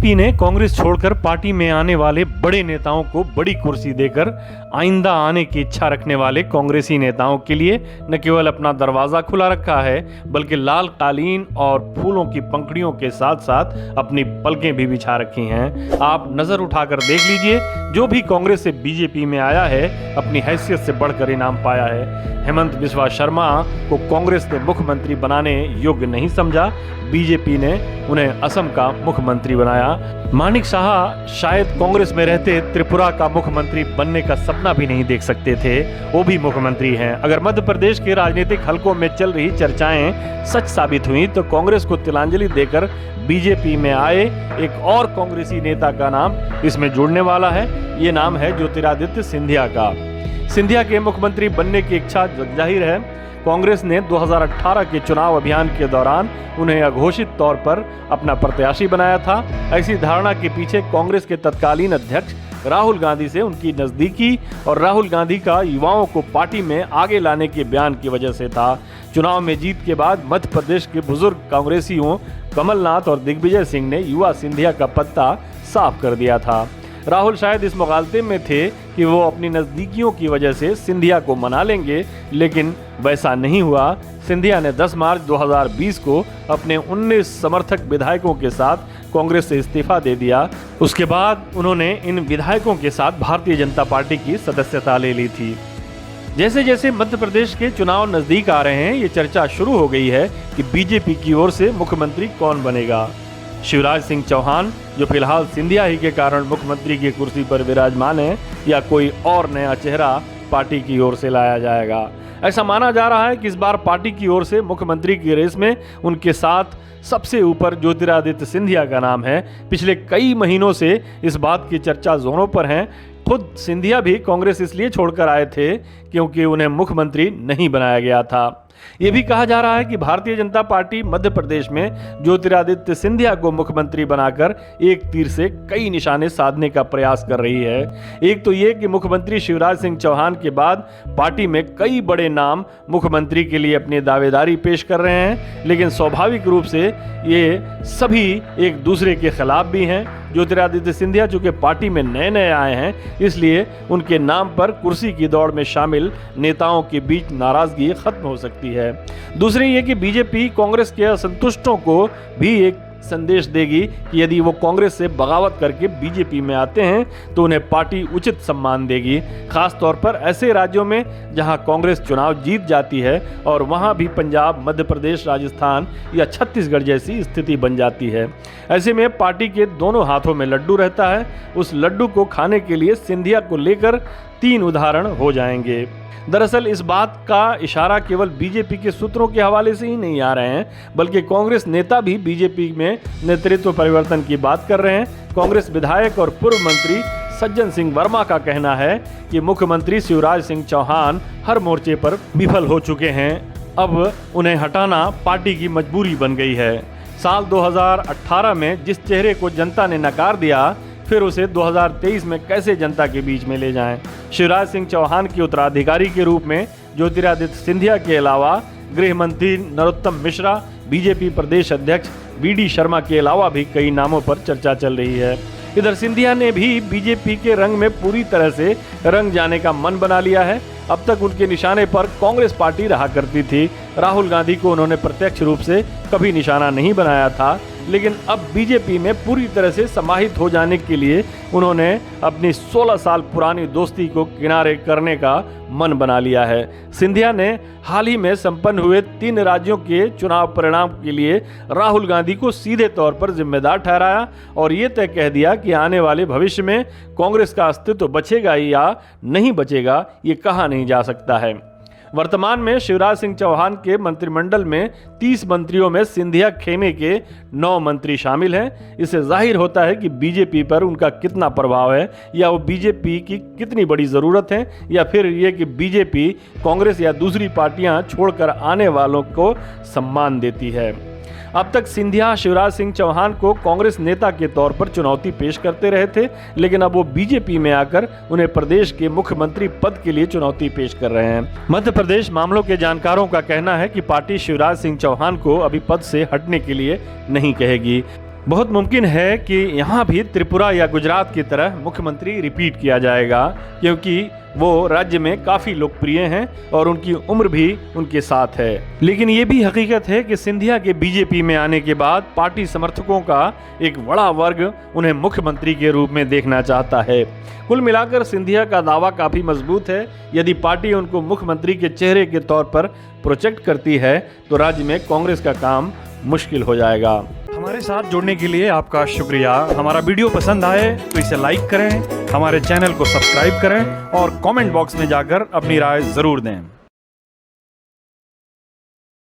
BJP ने कांग्रेस छोड़कर party में आने वाले बड़े नेताओं को बड़ी कुर्सी देकर आइंदा आने की इच्छा रखने वाले कांग्रेसी नेताओं के लिए न केवल अपना दरवाजा खुला रखा है, बल्कि लाल कालीन और फूलों की पंखुड़ियों के साथ साथ अपनी पलकें भी बिछा रखी हैं। आप नजर उठाकर देख लीजिए, जो भी कांग्रेस से बीजेपी में आया है अपनी हैसियत से बढ़कर इनाम पाया है। हेमंत बिस्वा शर्मा को कांग्रेस ने मुख्यमंत्री बनाने योग्य नहीं समझा, बीजेपी ने उन्हें असम का मुख्यमंत्री बनाया। मानिक शाह शायद कांग्रेस में रहते त्रिपुरा का मुख्यमंत्री बनने का सपना भी नहीं देख सकते थे, वो भी मुख्यमंत्री हैं। अगर मध्य प्रदेश के राजनीतिक हलकों में चल रही चर्चाएं सच साबित हुई तो कांग्रेस को तिलांजलि देकर बीजेपी में आए एक और कांग्रेसी नेता का नाम इसमें जुड़ने वाला है। ये नाम है ज्योतिरादित्य सिंधिया का। सिंधिया के मुख्यमंत्री बनने की इच्छा जाहिर है। कांग्रेस ने 2018 के चुनाव अभियान के दौरान उन्हें अघोषित तौर पर अपना प्रत्याशी बनाया था। ऐसी धारणा के पीछे कांग्रेस के तत्कालीन अध्यक्ष राहुल गांधी से उनकी नजदीकी और राहुल गांधी का युवाओं को पार्टी में आगे लाने के बयान की वजह से था। चुनाव में जीत के बाद मध्य प्रदेश के बुजुर्ग कांग्रेसियों कमलनाथ और दिग्विजय सिंह ने युवा सिंधिया का पत्ता साफ कर दिया था। राहुल शायद इस मुगालते में थे कि वो अपनी नज़दीकियों की वजह से सिंधिया को मना लेंगे, लेकिन वैसा नहीं हुआ। सिंधिया ने 10 मार्च 2020 को अपने 19 समर्थक विधायकों के साथ कांग्रेस से इस्तीफा दे दिया। उसके बाद उन्होंने इन विधायकों के साथ भारतीय जनता पार्टी की सदस्यता ले ली थी। जैसे जैसे मध्य प्रदेश के चुनाव नज़दीक आ रहे हैं, ये चर्चा शुरू हो गई है कि बीजेपी की ओर से मुख्यमंत्री कौन बनेगा। शिवराज सिंह चौहान, जो फिलहाल सिंधिया ही के कारण मुख्यमंत्री की कुर्सी पर विराजमान है, या कोई और नया चेहरा पार्टी की ओर से लाया जाएगा। ऐसा माना जा रहा है कि इस बार पार्टी की ओर से मुख्यमंत्री की रेस में उनके साथ सबसे ऊपर ज्योतिरादित्य सिंधिया का नाम है। पिछले कई महीनों से इस बात की चर्चा जोरों पर है। खुद सिंधिया भी कांग्रेस इसलिए छोड़कर आए थे क्योंकि उन्हें मुख्यमंत्री नहीं बनाया गया था। ये भी कहा जा रहा है कि भारतीय जनता पार्टी मध्य प्रदेश में ज्योतिरादित्य सिंधिया को मुख्यमंत्री बनाकर एक तीर से कई निशाने साधने का प्रयास कर रही है। एक तो ये कि मुख्यमंत्री शिवराज सिंह चौहान के बाद पार्टी में कई बड़े नाम मुख्यमंत्री के लिए अपनी दावेदारी पेश कर रहे हैं, लेकिन स्वाभाविक रूप से ये सभी एक दूसरे के खिलाफ भी हैं। ज्योतिरादित्य सिंधिया चूंकि पार्टी में नए नए आए हैं, इसलिए उनके नाम पर कुर्सी की दौड़ में शामिल नेताओं के बीच नाराजगी खत्म हो सकती है। दूसरी ये कि बीजेपी कांग्रेस के असंतुष्टों को भी एक संदेश देगी कि यदि वो कांग्रेस से बगावत करके बीजेपी में आते हैं तो उन्हें पार्टी उचित सम्मान देगी, खास तौर पर ऐसे राज्यों में जहां कांग्रेस चुनाव जीत जाती है और वहां भी पंजाब, मध्य प्रदेश, राजस्थान या छत्तीसगढ़ जैसी स्थिति बन जाती है। ऐसे में पार्टी के दोनों हाथों में लड्डू रहता है। उस लड्डू को खाने के लिए सिंधिया को लेकर 3 उदाहरण हो जाएंगे। दरअसल इस बात का इशारा केवल बीजेपी के सूत्रों के हवाले से ही नहीं आ रहे हैं, बल्कि कांग्रेस नेता भी बीजेपी में नेतृत्व परिवर्तन की बात कर रहे हैं। कांग्रेस विधायक और पूर्व मंत्री सज्जन सिंह वर्मा का कहना है कि मुख्यमंत्री शिवराज सिंह चौहान हर मोर्चे पर विफल हो चुके हैं, अब उन्हें हटाना पार्टी की मजबूरी बन गई है। साल 2018 में जिस चेहरे को जनता ने नकार दिया, फिर उसे 2023 में कैसे जनता के बीच में ले जाएं। शिवराज सिंह चौहान के उत्तराधिकारी के रूप में ज्योतिरादित्य सिंधिया के अलावा गृह मंत्री नरोत्तम मिश्रा, बीजेपी प्रदेश अध्यक्ष वी.डी. शर्मा के अलावा भी कई नामों पर चर्चा चल रही है। इधर सिंधिया ने भी बीजेपी के रंग में पूरी तरह से रंग जाने का मन बना लिया है। अब तक उनके निशाने पर कांग्रेस पार्टी रहा करती थी। राहुल गांधी को उन्होंने प्रत्यक्ष रूप से कभी निशाना नहीं बनाया था, लेकिन अब बीजेपी में पूरी तरह से समाहित हो जाने के लिए उन्होंने अपनी 16 साल पुरानी दोस्ती को किनारे करने का मन बना लिया है। सिंधिया ने हाल ही में संपन्न हुए 3 राज्यों के चुनाव परिणाम के लिए राहुल गांधी को सीधे तौर पर जिम्मेदार ठहराया और ये तय कह दिया कि आने वाले भविष्य में कांग्रेस का अस्तित्व बचेगा या नहीं बचेगा, ये कहा नहीं जा सकता है। वर्तमान में शिवराज सिंह चौहान के मंत्रिमंडल में 30 मंत्रियों में सिंधिया खेमे के 9 मंत्री शामिल हैं। इससे जाहिर होता है कि बीजेपी पर उनका कितना प्रभाव है, या वो बीजेपी की कितनी बड़ी ज़रूरत है, या फिर ये कि बीजेपी कांग्रेस या दूसरी पार्टियां छोड़कर आने वालों को सम्मान देती है। अब तक सिंधिया शिवराज सिंह चौहान को कांग्रेस नेता के तौर पर चुनौती पेश करते रहे थे, लेकिन अब वो बीजेपी में आकर उन्हें प्रदेश के मुख्यमंत्री पद के लिए चुनौती पेश कर रहे हैं। मध्य प्रदेश मामलों के जानकारों का कहना है कि पार्टी शिवराज सिंह चौहान को अभी पद से हटने के लिए नहीं कहेगी। बहुत मुमकिन है कि यहाँ भी त्रिपुरा या गुजरात की तरह मुख्यमंत्री रिपीट किया जाएगा, क्योंकि वो राज्य में काफ़ी लोकप्रिय हैं और उनकी उम्र भी उनके साथ है। लेकिन ये भी हकीकत है कि सिंधिया के बीजेपी में आने के बाद पार्टी समर्थकों का एक बड़ा वर्ग उन्हें मुख्यमंत्री के रूप में देखना चाहता है। कुल मिलाकर सिंधिया का दावा काफ़ी मजबूत है। यदि पार्टी उनको मुख्यमंत्री के चेहरे के तौर पर प्रोजेक्ट करती है तो राज्य में कांग्रेस का काम मुश्किल हो जाएगा। हमारे साथ जुड़ने के लिए आपका शुक्रिया। हमारा वीडियो पसंद आए तो इसे लाइक करें, हमारे चैनल को सब्सक्राइब करें और कमेंट बॉक्स में जाकर अपनी राय ज़रूर दें।